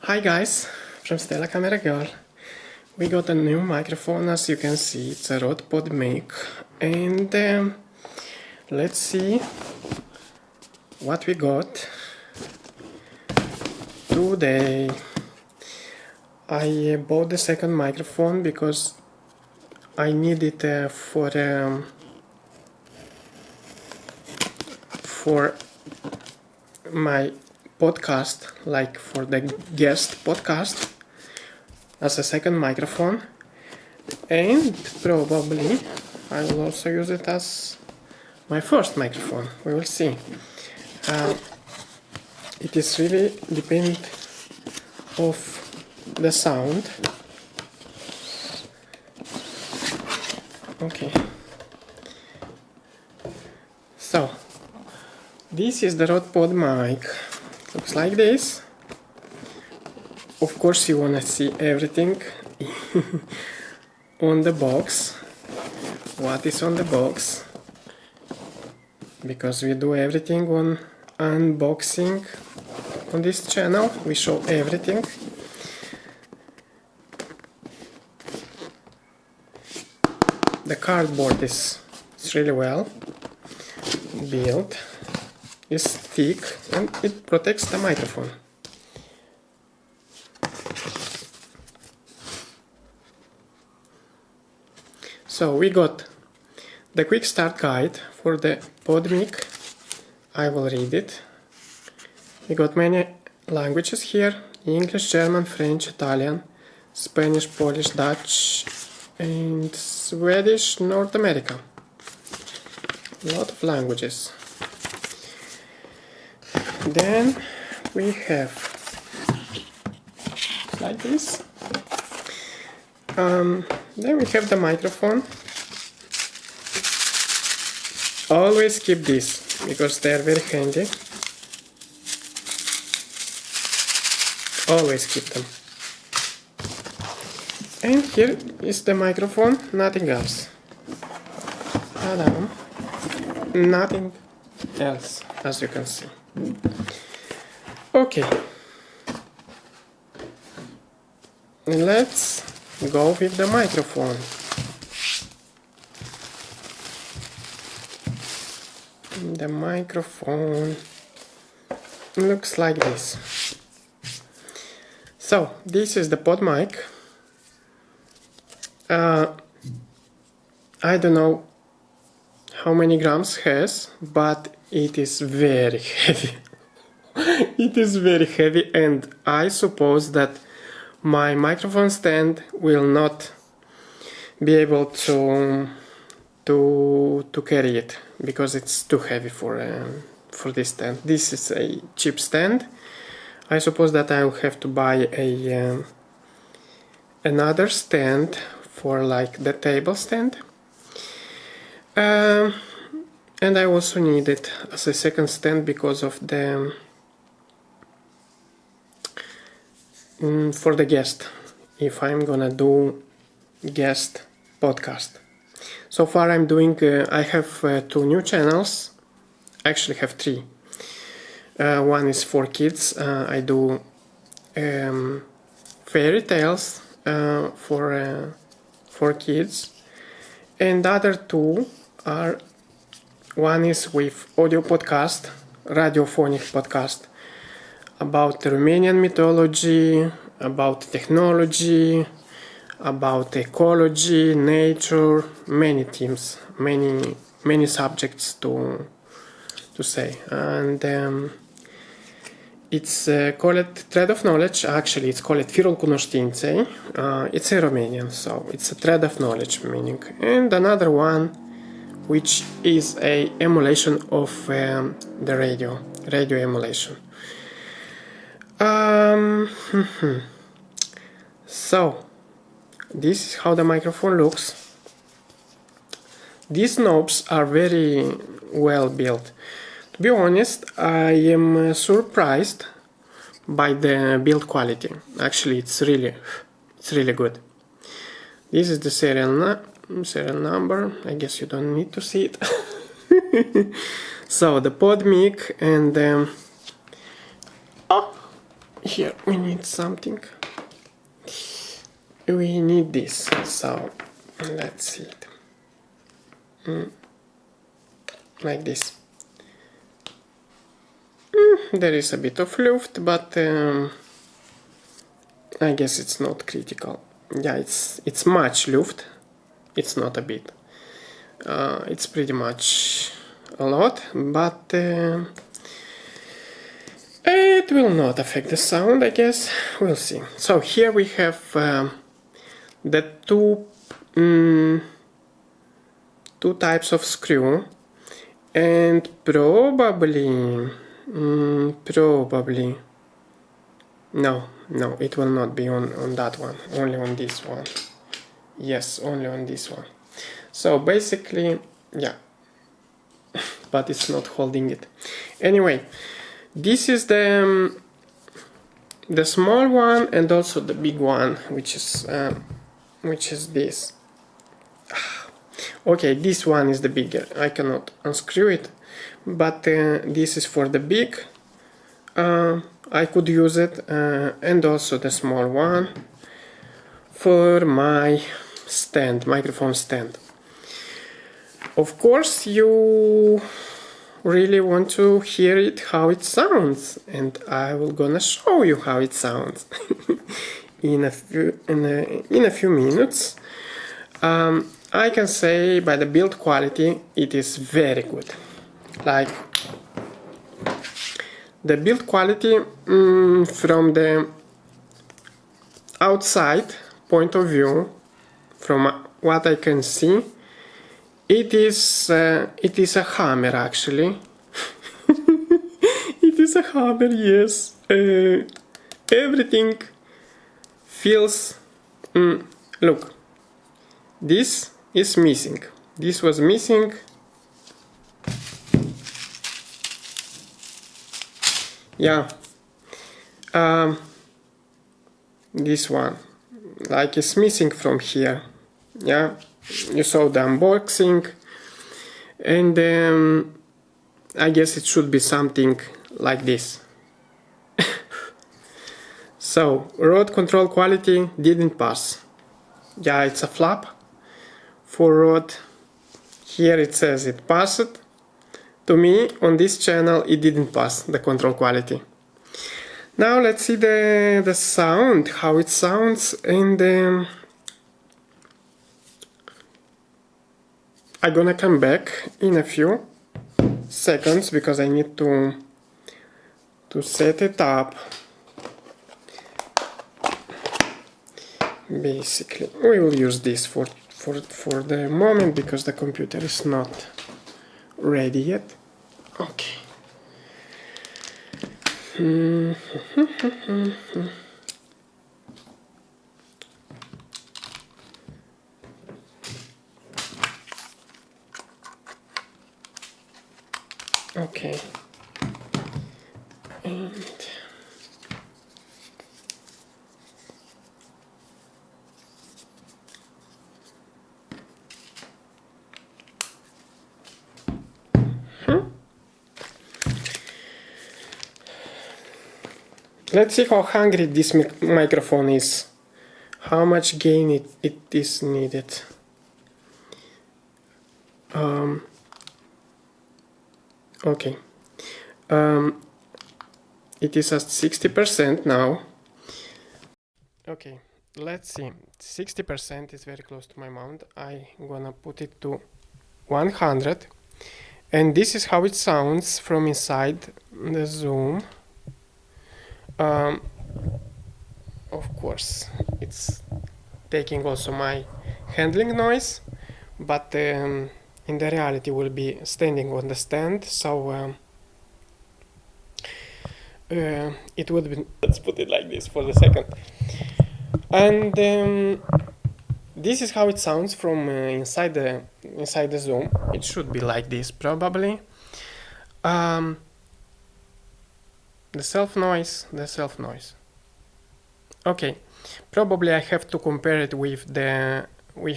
Hi guys, from Stela Camera Girl. We got a new microphone, as you can see. It's a Rode PodMic, and let's see what we got today. I bought the second microphone because I need it for my podcast, like for the guest podcast, as a second microphone, and probably I will also use it as my first microphone. We will see. It is really depend of the sound. Okay, so this is the Rode PodMic. Looks like this. Of course you wanna see everything on the box. What is on the box? Because we do everything on unboxing on this channel. We show everything. The cardboard is really well built. It's thick and it protects the microphone. So we got the quick start guide for the PodMic. I will read it. We got many languages here: English, German, French, Italian, Spanish, Polish, Dutch, and Swedish, North America. A lot of languages. Then we have like this. Then we have the microphone. Always keep this because they are very handy. Always keep them. And here is the microphone, nothing else. Ta-da. Nothing else, as you can see. Okay, let's go with the microphone. The microphone looks like this. So this is the PodMic. I don't know how many grams has, but it is very heavy. It is very heavy, and I suppose that my microphone stand will not be able to carry it because it's too heavy for this stand. This is a cheap stand. I suppose that I will have to buy another stand for like the table stand. And I also need it as a second stand because of the for the guest, if I'm gonna do guest podcast. So far I'm doing, I have 2 new channels. I actually have 3. One is for kids. I do fairy tales for kids, and the other 2 are, one is with audio podcast, radiophonic podcast, about Romanian mythology, about technology, about ecology, nature, many themes, many subjects to say. And it's called Thread of Knowledge. Actually, it's called Firul Cunoștinței. It's in Romanian, so it's a thread of knowledge meaning. And another one, which is a emulation of the radio emulation. So this is how the microphone looks. These knobs are very well built. To be honest, I am surprised by the build quality. Actually, it's really good. This is the serial number. I guess you don't need to see it. So the PodMic, and here we need something. We need this, so let's see it. Like this. There is a bit of luft, but I guess it's not critical. Yeah, it's much luft. It's not a bit. It's pretty much a lot, but it will not affect the sound, I guess. We'll see. So here we have the two types of screw, and probably no, it will not be on that one, only on this one. Yes, only on this one. So basically, yeah, but it's not holding it. Anyway, this is the small one and also the big one, which is this. Okay, this one is the bigger. I cannot unscrew it, but this is for the big. I could use it, and also the small one for my stand, microphone stand. Of course, you really want to hear it, how it sounds, and I will gonna show you how it sounds in a few minutes. I can say by the build quality it is very good. Like the build quality from the outside point of view, from what I can see, it is a hammer actually. It is a hammer, yes. Everything feels. Look, this is missing. This was missing. Yeah. This one, like, is missing from here. Yeah. You saw the unboxing, and I guess it should be something like this. So, rod control quality didn't pass. Yeah, it's a flap for rod. Here it says it passed. To me, on this channel, it didn't pass the control quality. Now let's see the sound, how it sounds, and I'm gonna come back in a few seconds because I need to set it up. Basically, we will use this for the moment because the computer is not ready yet. Okay. Okay. And let's see how hungry this microphone is. How much gain it is needed. Okay. It is at 60% now. Okay, let's see. 60% is very close to my mount. I'm gonna put it to 100. And this is how it sounds from inside the Zoom. Of course, it's taking also my handling noise, but in the reality will be standing on the stand, so it would be, let's put it like this for the second. And this is how it sounds from inside the Zoom. It should be like this probably. The self noise. Okay, probably I have to compare it with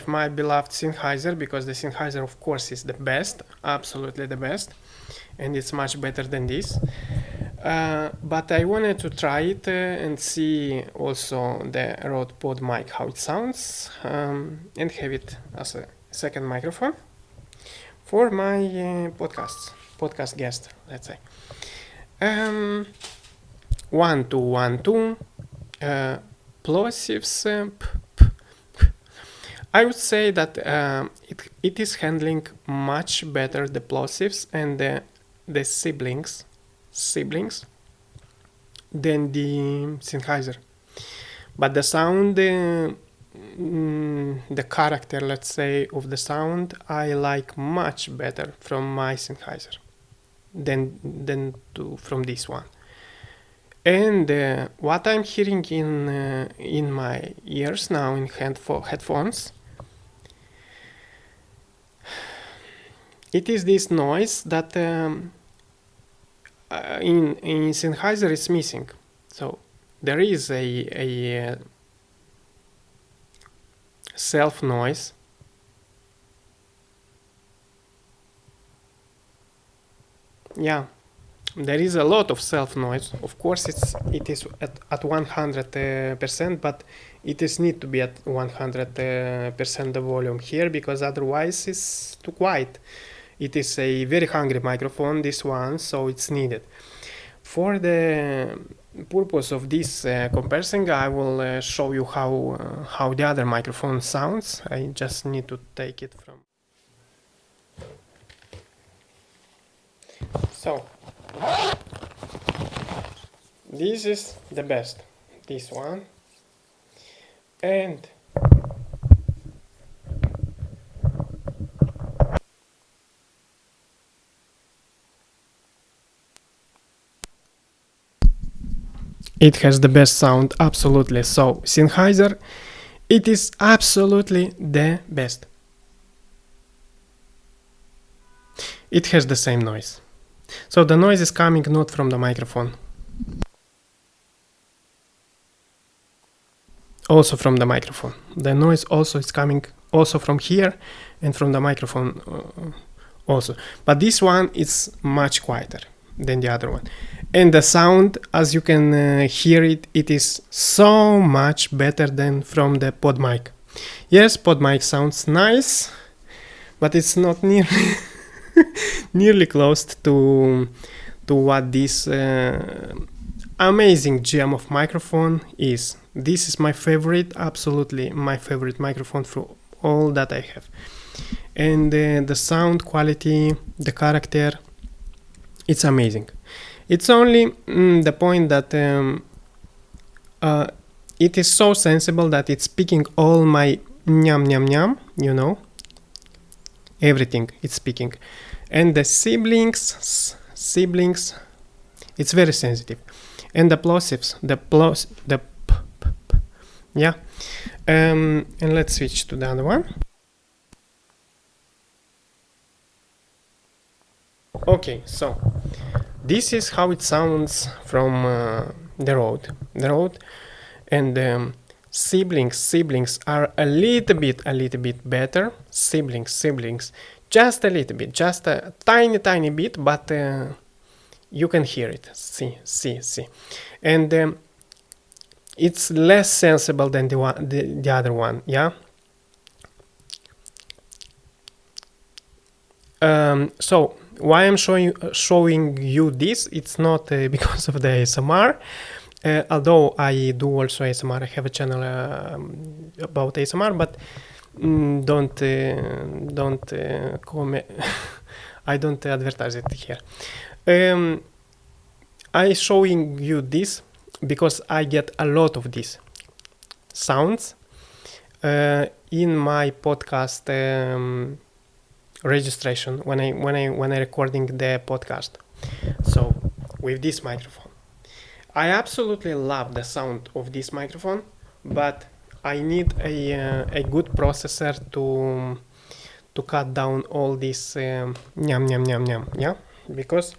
my beloved Sennheiser, because the Sennheiser of course is the best, absolutely the best, and it's much better than this. But I wanted to try it and see also the Rode PodMic how it sounds, and have it as a second microphone for my podcast guest, let's say. 1 2 1 2 plosives. I would say that it is handling much better the plosives and the siblings than the Sennheiser. But the sound, the character, let's say, of the sound, I like much better from my Sennheiser from this one. And what I'm hearing in my ears now in headphones, it is this noise that in Sennheiser is missing. So there is a self noise. Yeah, there is a lot of self noise. Of course, it is at 100%, but it is need to be at 100% the volume here, because otherwise it's too quiet. It is a very hungry microphone, this one, so it's needed. For the purpose of this comparison, I will show you how the other microphone sounds. I just need to take it from. So this is the best, this one, and it has the best sound, absolutely. So Sennheiser, it is absolutely the best. It has the same noise. So the noise is coming not from the microphone, also from the microphone. The noise also is coming also from here and from the microphone also. But this one is much quieter than the other one. And the sound, as you can hear it, it is so much better than from the PodMic. Yes, PodMic sounds nice, but it's not nearly nearly close to what this amazing gem of microphone is. This is my favorite, absolutely my favorite microphone for all that I have. And the sound quality, the character, it's amazing. It's only the point that it is so sensible that it's picking all my nyam nyam nyam, you know, everything it's speaking. And the siblings, it's very sensitive. And the plosives, yeah. And let's switch to the other one. Okay, so this is how it sounds from the Rode, and siblings are a little bit better. Siblings, just a little bit, just a tiny bit, but you can hear it. See, and it's less sensible than the other one. Yeah. So why I'm showing you this, it's not because of the ASMR, although I do also ASMR. I have a channel about ASMR, but don't comment. I don't advertise it here. I showing you this because I get a lot of these sounds in my podcast registration when I recording the podcast. So with this microphone, I absolutely love the sound of this microphone, but I need a good processor to cut down all this nyam, yeah, because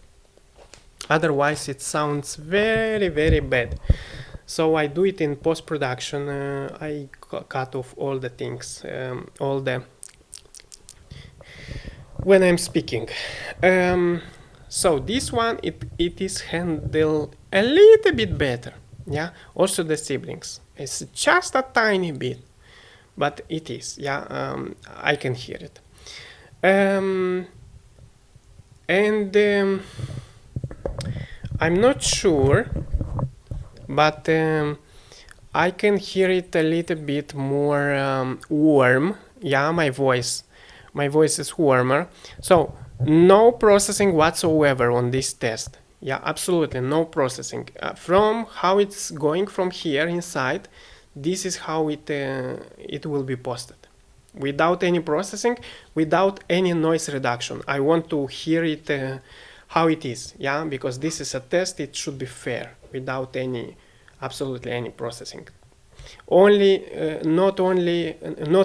otherwise it sounds very bad. So I do it in post-production. I cut off all the things, when I'm speaking. So this one, it is handled a little bit better. Yeah, also the siblings. It's just a tiny bit, but it is. Yeah, I can hear it. Um, and I'm not sure, but I can hear it a little bit more warm. Yeah, my voice is warmer. So no processing whatsoever on this test. Yeah, absolutely no processing. From how it's going from here inside, this is how it will be posted. Without any processing, without any noise reduction. I want to hear it how it is. Yeah, because this is a test. It should be fair without absolutely any processing. Not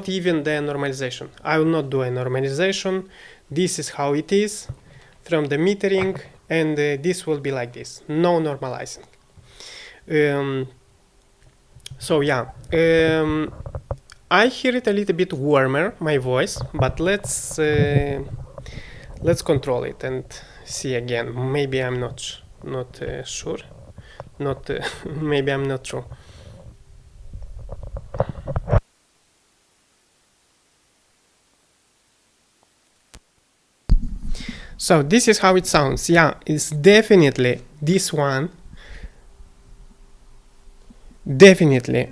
even the normalization. I will not do a normalization. This is how it is from the metering, and this will be like this. No normalizing. So yeah, I hear it a little bit warmer, my voice, but let's control it and see again. Maybe I'm not sure. Not maybe I'm not true. So this is how it sounds. Yeah, it's definitely this one. Definitely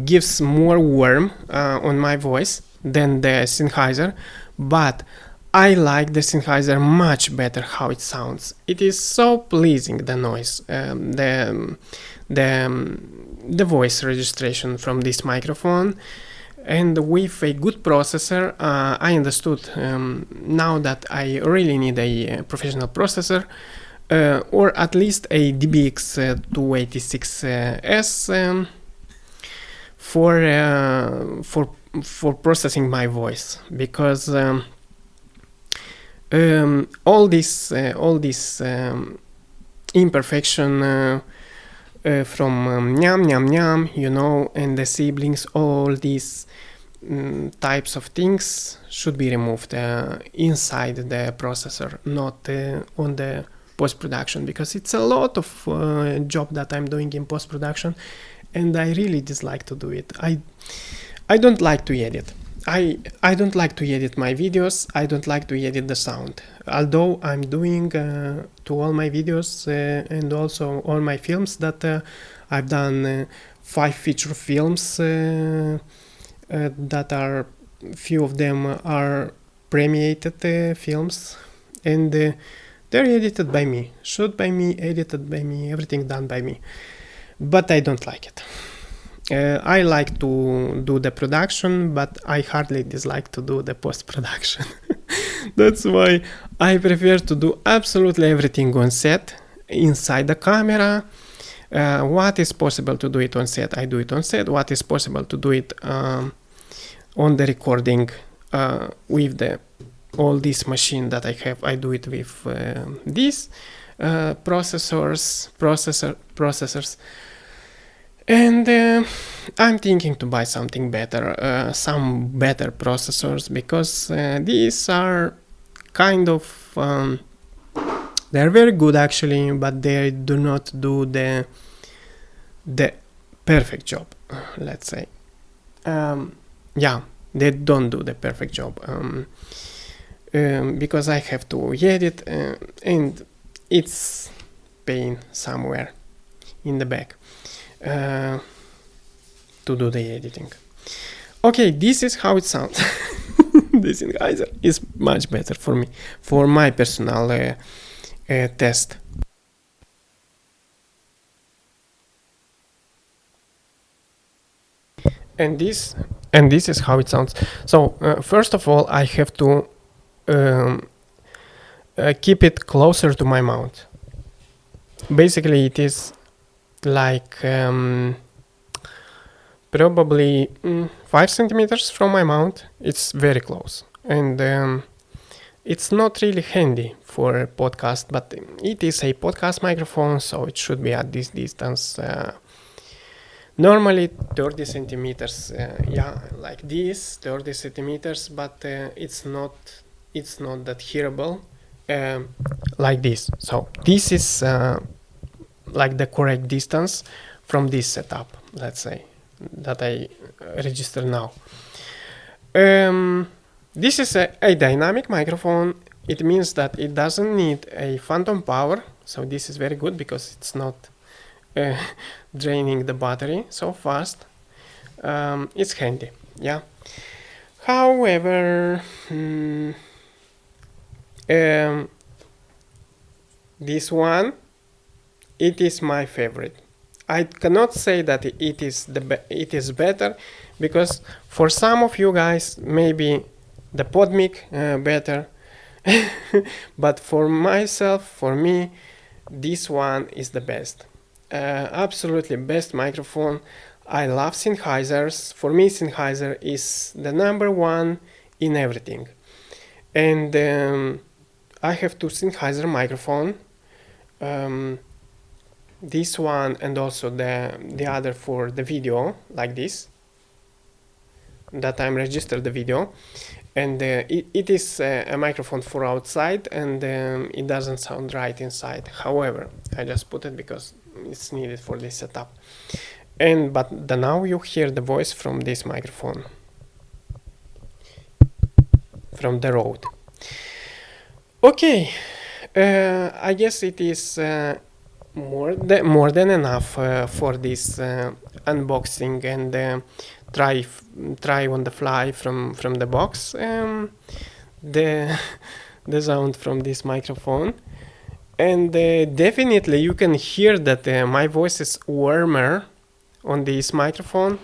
gives more warmth on my voice than the Sennheiser, but I like the Sennheiser much better how it sounds. It is so pleasing, the noise, the voice registration from this microphone. And with a good processor, I understood now that I really need a professional processor, or at least a DBX 286S for processing my voice, because all this imperfection from nyam nyam nyam, and the siblings, all these types of things should be removed inside the processor, not on the post-production, because it's a lot of job that I'm doing in post-production, and I really dislike to do it. I don't like to edit. I don't like to edit my videos. I don't like to edit the sound. Although I'm doing to all my videos and also all my films that I've done 5 feature films that are, few of them are premiated films, and they're edited by me, shot by me, edited by me, everything done by me. But I don't like it. I like to do the production, but I hardly dislike to do the post-production. That's why I prefer to do absolutely everything on set, inside the camera. What is possible to do it on set, I do it on set. What is possible to do it on the recording with all this machine that I have, I do it with these processors. And I'm thinking to buy something better, some better processors, because these are kind of they're very good actually, but they do not do the perfect job, let's say. Yeah, they don't do the perfect job, because I have to edit and it's pain somewhere in the back to do the editing. Okay, this is how it sounds. This Sennheiser is much better for me, for my personal test. And this is how it sounds. So first of all, I have to keep it closer to my mouth. Basically, it is like probably 5 centimeters from my mouth. It's very close, and it's not really handy for a podcast, but it is a podcast microphone, so it should be at this distance. Normally 30 centimeters, yeah, like this, 30 centimeters, but it's not that hearable like this. So this is like the correct distance from this setup, let's say, that I register now. This is a dynamic microphone. It means that it doesn't need a phantom power, so this is very good because it's not draining the battery so fast. It's handy, yeah. However, this one, it is my favorite. I cannot say that it is better, because for some of you guys maybe the PodMic better, but for myself, for me, this one is the best. Absolutely best microphone. I love Sennheisers. For me, Sennheiser is the number one in everything. And I have two Sennheiser microphone. This one and also the other for the video, like this, that I'm registered the video. And it is a microphone for outside, and it doesn't sound right inside. However, I just put it because it's needed for this setup. But now you hear the voice from this microphone, from the Rode. Okay, I guess it is more than enough for this unboxing and try on the fly from the box the the sound from this microphone. And definitely you can hear that my voice is warmer on this microphone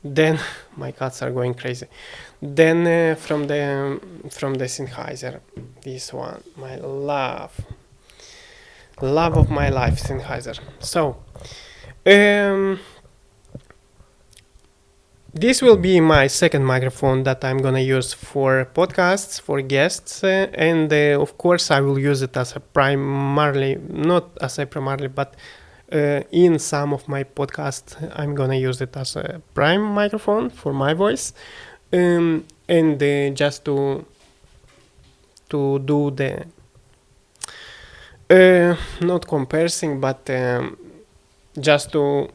than my cats are going crazy, than from the Sennheiser. This one, my love of my life, Sennheiser. So this will be my second microphone that I'm gonna use for podcasts, for guests, and of course I will use it as a primarily, not as a primarily, but in some of my podcasts I'm gonna use it as a prime microphone for my voice, and just to do the not comparison, but just to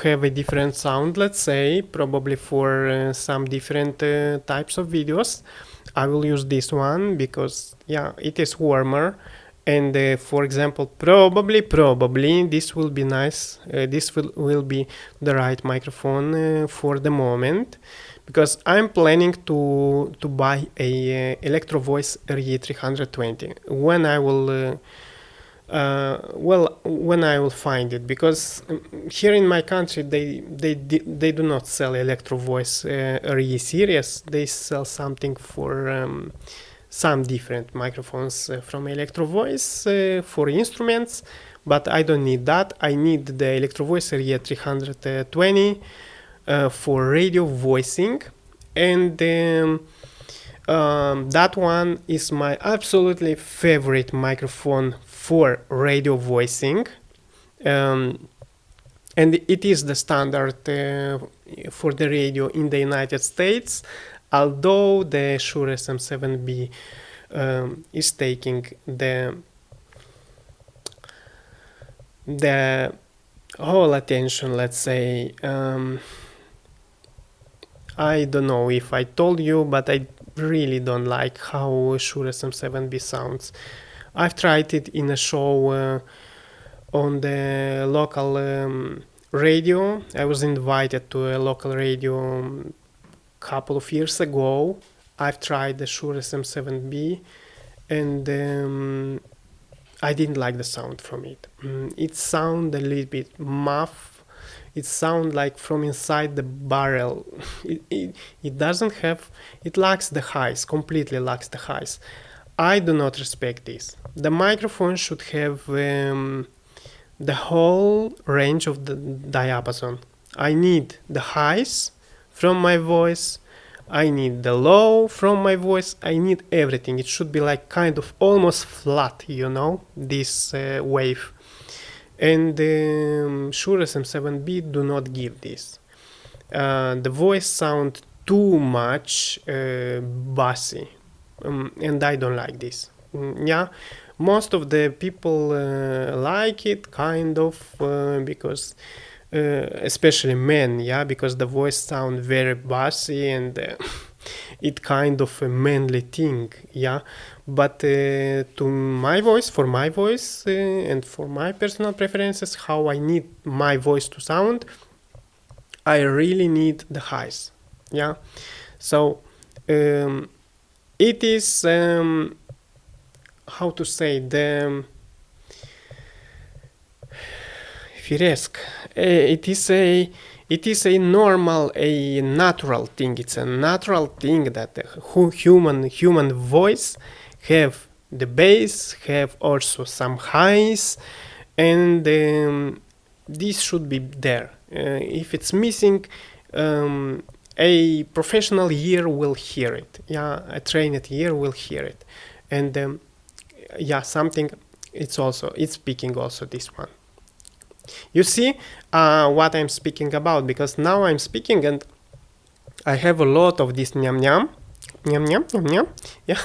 have a different sound, let's say, probably for some different types of videos. I will use this one because, yeah, it is warmer. And for example, probably this will be nice. This will be the right microphone for the moment, because I'm planning to buy a Electro Voice RE320 when I will when I will find it, because here in my country they do not sell Electro Voice RE series. They sell something for some different microphones from Electro Voice for instruments, but I don't need that. I need the Electro Voice RE320 for radio voicing, and that one is my absolutely favorite microphone for radio voicing, and it is the standard for the radio in the United States, although the Shure SM7B is taking the whole attention, let's say. I don't know if I told you, but I really don't like how Shure SM7B sounds. I've tried it in a show on the local radio. I was invited to a local radio a couple of years ago. I've tried the Shure SM7B, and I didn't like the sound from it. It sounded a little bit muff. It sounds like from inside the barrel. It doesn't have, it lacks the highs, completely lacks the highs. I do not respect this. The microphone should have the whole range of the diapason. I need the highs from my voice. I need the low from my voice. I need everything. It should be like kind of almost flat, you know, this wave. And Shure SM7B do not give this. The voice sound too much bassy. and I don't like this. Yeah, most of the people like it, kind of, because especially men, yeah, because the voice sound very bassy and it kind of a manly thing, yeah. But to my voice, for my voice, and for my personal preferences, how I need my voice to sound, I really need the highs, yeah. So it is how to say, the firesc. It is a normal, a natural thing. It's a natural thing that the human voice have the bass, have also some highs, and this should be there. If it's missing, a professional ear will hear it. Yeah, a trained ear will hear it, and yeah, something. It's speaking also this one. You see what I'm speaking about, because now I'm speaking and I have a lot of this nyam nyam, nyam nyam, nyam nyam, yeah,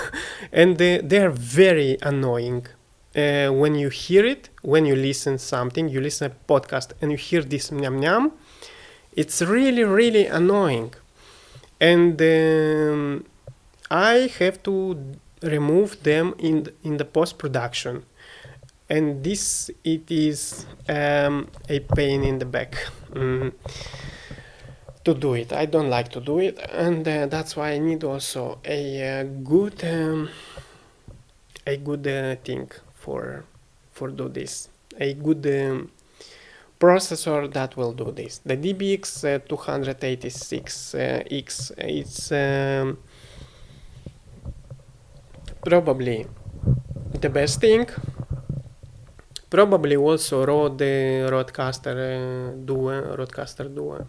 and they are very annoying. When you hear it, when you listen something, you listen a podcast and you hear this nyam nyam, it's really really annoying, and I have to remove them in the post production, and this it is a pain in the back to do it. I don't like to do it, and that's why I need also a good thing for do this, a good processor that will do this. The DBX 286X, it's probably the best thing. Probably also Rodecaster Duo,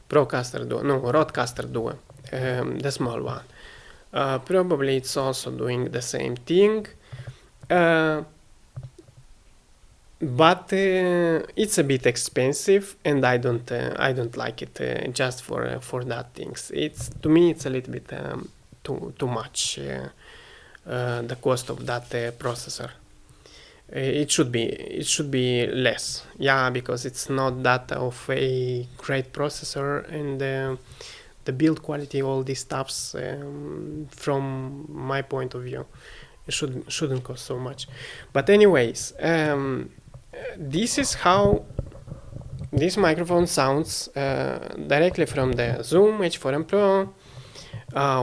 Procaster Duo, no, Rodecaster Duo, the small one. Probably it's also doing the same thing, but it's a bit expensive, and I don't like it just for that things. It's, to me, it's a little bit too much, the cost of that processor. It should be less, yeah, because it's not that of a great processor, and the build quality, all these stuffs, from my point of view, it shouldn't cost so much. But anyways, this is how this microphone sounds directly from the Zoom H4n Pro,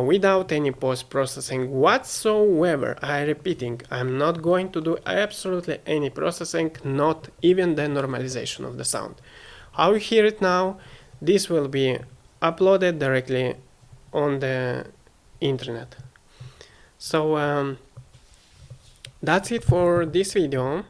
without any post-processing whatsoever. I'm repeating, I'm not going to do absolutely any processing, not even the normalization of the sound. How you hear it now, this will be uploaded directly on the internet. So that's it for this video.